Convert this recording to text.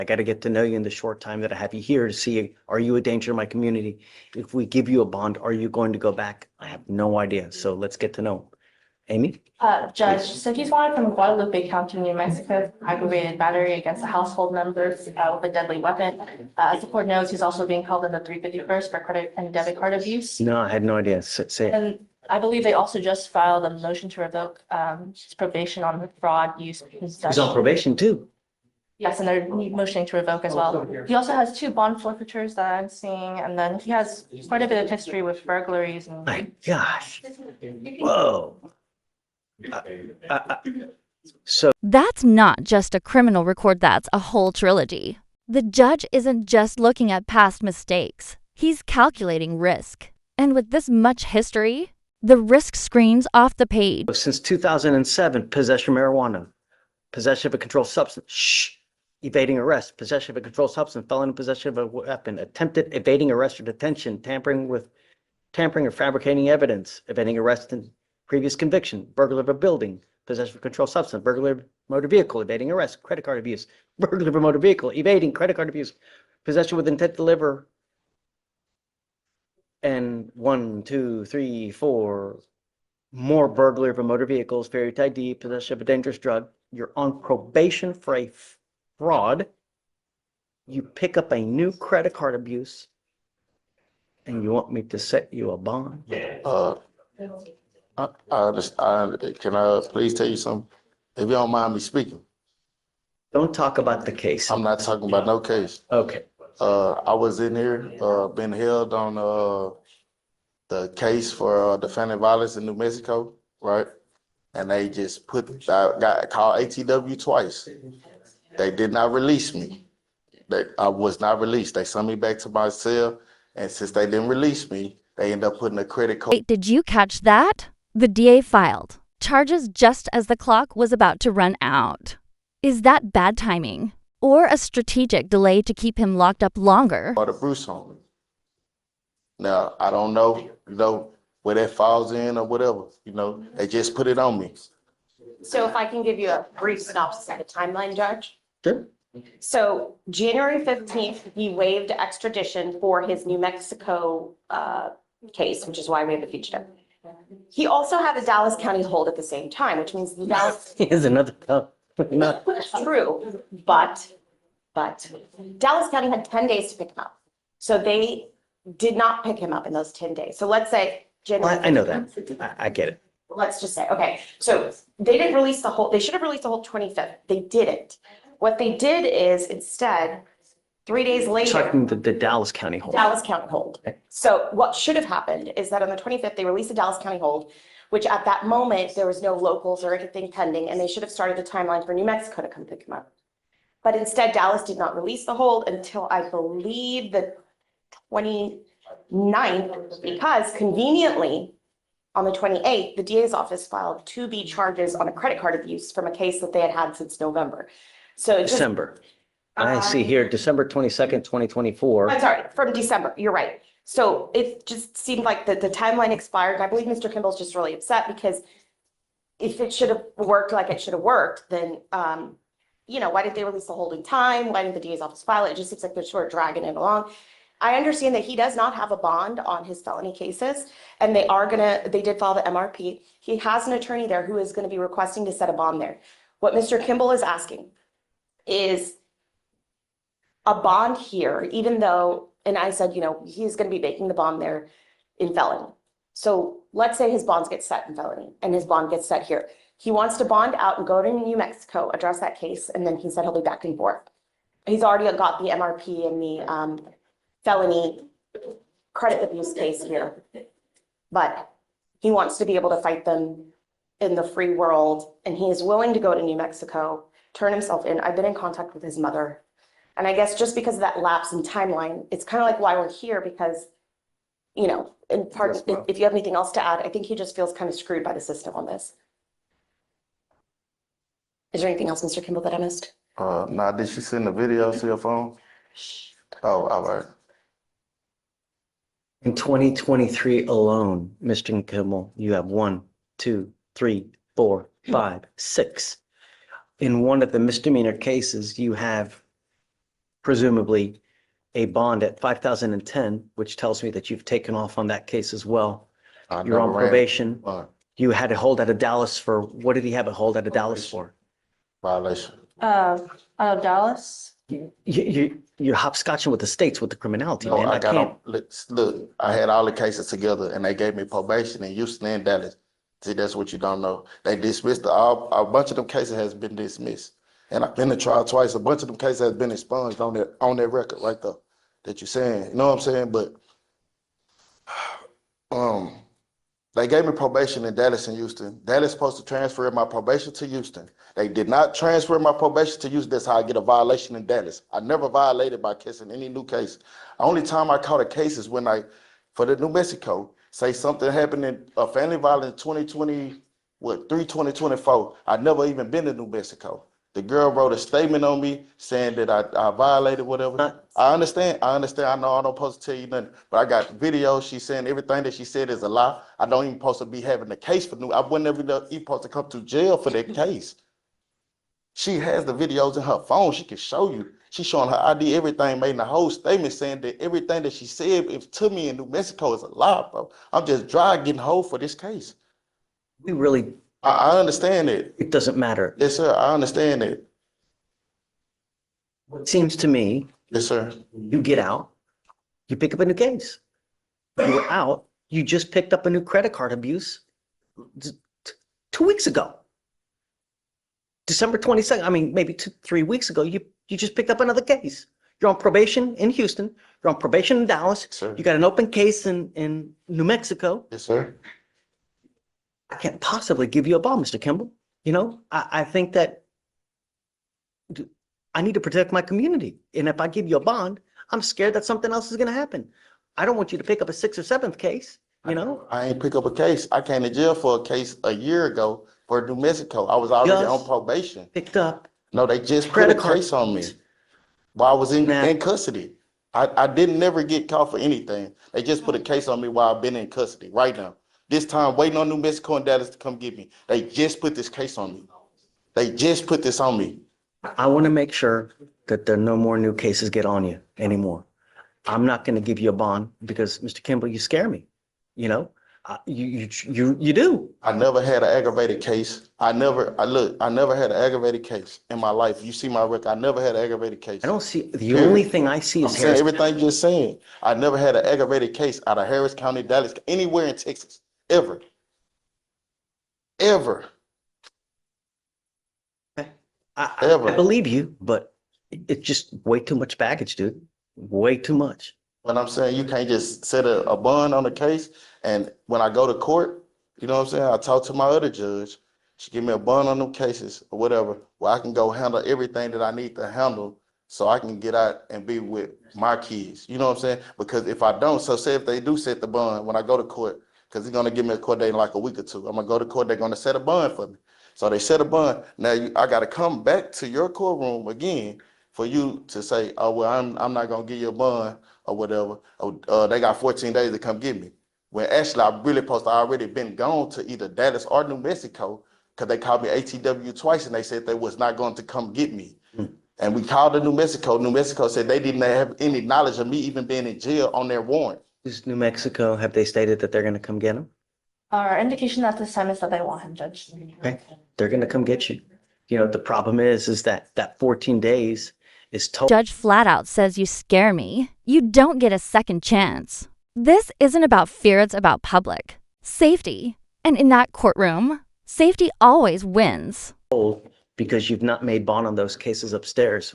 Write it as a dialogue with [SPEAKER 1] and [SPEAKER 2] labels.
[SPEAKER 1] I got to get to know you in the short time that I have you here to see, are you a danger to my community? If we give you a bond, are you going to go back? I have no idea. So let's get to know him. Amy?
[SPEAKER 2] Judge, so he's wanted from Guadalupe County, New Mexico, aggravated battery against a household member with a deadly weapon. As the court knows, he's also being held in the 351st for credit and debit card abuse.
[SPEAKER 1] No, I had no idea. Say it.
[SPEAKER 2] And I believe they also just filed a motion to revoke his probation on fraud use.
[SPEAKER 1] He's on probation too.
[SPEAKER 2] Yes, and they're motioning to revoke as well. He also has 2 bond forfeitures that I'm seeing, and then he has quite a bit of history with burglaries and.
[SPEAKER 1] My gosh. Whoa. So
[SPEAKER 3] That's not just a criminal record, that's a whole trilogy. The judge isn't just looking at past mistakes, he's calculating risk. And with this much history, the risk screens off the page.
[SPEAKER 1] since 2007, possession of marijuana, possession of a controlled substance, evading arrest, possession of a controlled substance, felon in possession of a weapon, attempted evading arrest or detention, tampering or fabricating evidence, evading arrest and previous conviction, burglary of a building, possession of a controlled substance, burglary of motor vehicle, evading arrest, credit card abuse, burglary of a motor vehicle, evading credit card abuse, possession with intent to deliver, and 1, 2, 3, 4 more burglary of a motor vehicles, failure to ID, possession of a dangerous drug. You're on probation for a fraud. You pick up a new credit card abuse, and you want me to set you a bond?
[SPEAKER 4] Can I please tell you something? If you don't mind me speaking.
[SPEAKER 1] Don't talk about the case.
[SPEAKER 4] I'm not talking about no case.
[SPEAKER 1] Okay.
[SPEAKER 4] I was in here, been held on, the case for defendant violence in New Mexico, right? And they just got called ATW twice. They did not release me. I was not released. They sent me back to my cell. And since they didn't release me, they ended up putting a credit card.
[SPEAKER 3] Wait, did you catch that? The DA filed charges just as the clock was about to run out. Is that bad timing or a strategic delay to keep him locked up longer?
[SPEAKER 4] Or the Bruce on me. Now, I don't know, where that falls in or whatever, they just put it on me.
[SPEAKER 5] So if I can give you a brief synopsis of the timeline, Judge.
[SPEAKER 1] Sure.
[SPEAKER 5] So January 15th, he waived extradition for his New Mexico case, which is why we have the fugitive. He also had a Dallas County hold at the same time, which means the Dallas.
[SPEAKER 1] Here's another no.
[SPEAKER 5] True, but Dallas County had 10 days to pick him up. So they did not pick him up in those 10 days. So let's say January.
[SPEAKER 1] I know that. I get it.
[SPEAKER 5] Let's just say, okay, so they didn't release the whole, they should have released the whole 25th. They didn't. What they did is instead, 3 days later.
[SPEAKER 1] Talking the Dallas County hold.
[SPEAKER 5] Dallas County hold.
[SPEAKER 1] Okay.
[SPEAKER 5] So what should have happened is that on the 25th, they released the Dallas County hold, which at that moment, there was no locals or anything pending, and they should have started the timeline for New Mexico to come pick him up. But instead, Dallas did not release the hold until I believe the 29th, because conveniently, on the 28th, the DA's office filed 2B charges on a credit card abuse from a case that they had since November. So it just,
[SPEAKER 1] December. I see here, December 22nd, 2024.
[SPEAKER 5] I'm sorry, from December, you're right. So it just seemed like the timeline expired. And I believe Mr. Kimball's just really upset because if it should have worked like it should have worked, then, why didn't they release the holding time? Why didn't the DA's office file it? It just seems like they're sort of dragging it along. I understand that he does not have a bond on his felony cases, and they did file the MRP. He has an attorney there who is going to be requesting to set a bond there. What Mr. Kimball is asking is a bond here, even though, and I said, he's going to be making the bond there in felony. So let's say his bonds get set in felony and his bond gets set here. He wants to bond out and go to New Mexico, address that case, and then he said he'll be back and forth. He's already got the MRP and the felony credit abuse case here, but he wants to be able to fight them in the free world, and he is willing to go to New Mexico, turn himself in. I've been in contact with his mother, and I guess just because of that lapse in timeline, it's kind of like why we're here, because, in part, if you have anything else to add, I think he just feels kind of screwed by the system on this. Is there anything else, Mr. Kimball, that I missed?
[SPEAKER 4] Nah, did she send the video to your phone? Oh, all right.
[SPEAKER 1] In 2023 alone, Mr. Kimball, you have 1, 2, 3, 4, 5, 6. In one of the misdemeanor cases, you have presumably a bond at 5,010, which tells me that you've taken off on that case as well.
[SPEAKER 4] I
[SPEAKER 1] You're on
[SPEAKER 4] never ran
[SPEAKER 1] probation.
[SPEAKER 4] bond
[SPEAKER 1] You had a hold out of Dallas for, what did he have a hold out of Dallas for?
[SPEAKER 4] violation.
[SPEAKER 2] Out of Dallas.
[SPEAKER 1] You're hopscotching with the states with the criminality,
[SPEAKER 4] No,
[SPEAKER 1] man.
[SPEAKER 4] I
[SPEAKER 1] I
[SPEAKER 4] got
[SPEAKER 1] can't.
[SPEAKER 4] on, look, I had all the cases together and they gave me probation in Houston and Dallas. See, that's what you don't know. They dismissed a bunch of them cases has been dismissed. And I've been to trial twice. A bunch of them cases has been expunged on that record right there that you're saying. You know what I'm saying? But they gave me probation in Dallas and Houston. Dallas supposed to transfer my probation to Houston. They did not transfer my probation to Houston. That's how I get a violation in Dallas. I never violated by kissing any new case. Only time I caught a case is when for the New Mexico, say something happened in a family violence 2020, 2024. I never even been to New Mexico. The girl wrote a statement on me saying that I violated whatever. I understand. I know I don't supposed to tell you nothing, but I got videos. She's saying everything that she said is a lie. I don't even supposed to be having a case for I wouldn't even supposed to come to jail for that case. She has the videos in her phone. She can show you. She's showing her ID, everything, made in a whole statement saying that everything that she said to me in New Mexico is a lie, bro. I'm just dry getting hold for this case.
[SPEAKER 1] We really,
[SPEAKER 4] I understand it.
[SPEAKER 1] it doesn't matter.
[SPEAKER 4] Yes, sir. I understand it.
[SPEAKER 1] It seems to me,
[SPEAKER 4] Yes, sir.
[SPEAKER 1] you get out, you pick up a new case. You were out, you just picked up a new credit card abuse 2 weeks ago. December 22nd, I mean, maybe 3 weeks ago, you just picked up another case. You're on probation in Houston. You're on probation in Dallas.
[SPEAKER 4] Yes, sir.
[SPEAKER 1] You got an open case in New Mexico.
[SPEAKER 4] Yes, sir.
[SPEAKER 1] I can't possibly give you a bond, Mr. Kimball. You know, I think that I need to protect my community. And if I give you a bond, I'm scared that something else is going to happen. I don't want you to pick up a 6th or 7th case, you know?
[SPEAKER 4] I ain't pick up a case. I came to jail for a case a year ago for New Mexico. I was already
[SPEAKER 1] Just
[SPEAKER 4] on probation.
[SPEAKER 1] picked up.
[SPEAKER 4] No, they just put
[SPEAKER 1] Credit
[SPEAKER 4] a
[SPEAKER 1] card.
[SPEAKER 4] case on me while I was in
[SPEAKER 1] Now-
[SPEAKER 4] custody. I didn't never get caught for anything. They just put a case on me while I've been in custody right now. This time, waiting on New Mexico and Dallas to come get me. They just put this case on me. They just put this on me.
[SPEAKER 1] I want to make sure that there are no more new cases get on you anymore. I'm not going to give you a bond because, Mr. Kimball, you scare me. You know, you do.
[SPEAKER 4] I never had an aggravated case. I never had an aggravated case in my life. You see my record. I never had an aggravated case.
[SPEAKER 1] I don't see, the only thing I see
[SPEAKER 4] I'm
[SPEAKER 1] is
[SPEAKER 4] saying
[SPEAKER 1] Harris.
[SPEAKER 4] everything you're saying. I never had an aggravated case out of Harris County, Dallas, anywhere in Texas, ever. Ever.
[SPEAKER 1] I believe you, but it's just way too much baggage, dude. Way too much.
[SPEAKER 4] But I'm saying you can't just set a bond on the case. And when I go to court, you know what I'm saying? I talk to my other judge. She give me a bond on them cases or whatever, where I can go handle everything that I need to handle so I can get out and be with my kids. You know what I'm saying? Because if I don't, so say if they do set the bond when I go to court, because he's going to give me a court date in like a week or two. I'm going to go to court. They're going to set a bond for me. So they set a bond. Now I got to come back to your courtroom again for you to say, oh, well, I'm not going to give you a bond or whatever. They got 14 days to come get me. When actually I really supposed to already been gone to either Dallas or New Mexico because they called me ATW twice and they said they was not going to come get me. And we called to New Mexico. New Mexico said they didn't have any knowledge of me even being in jail on their warrant.
[SPEAKER 1] Is New Mexico, have they stated that they're going to come get him?
[SPEAKER 2] Our indication at this time is that they want him, Judge.
[SPEAKER 1] Okay. They're going to come get you. You know, the problem is that 14 days is total.
[SPEAKER 3] Judge flat out says you scare me. You don't get a second chance. This isn't about fear, it's about public safety. And in that courtroom, safety always wins.
[SPEAKER 1] Because you've not made bond on those cases upstairs.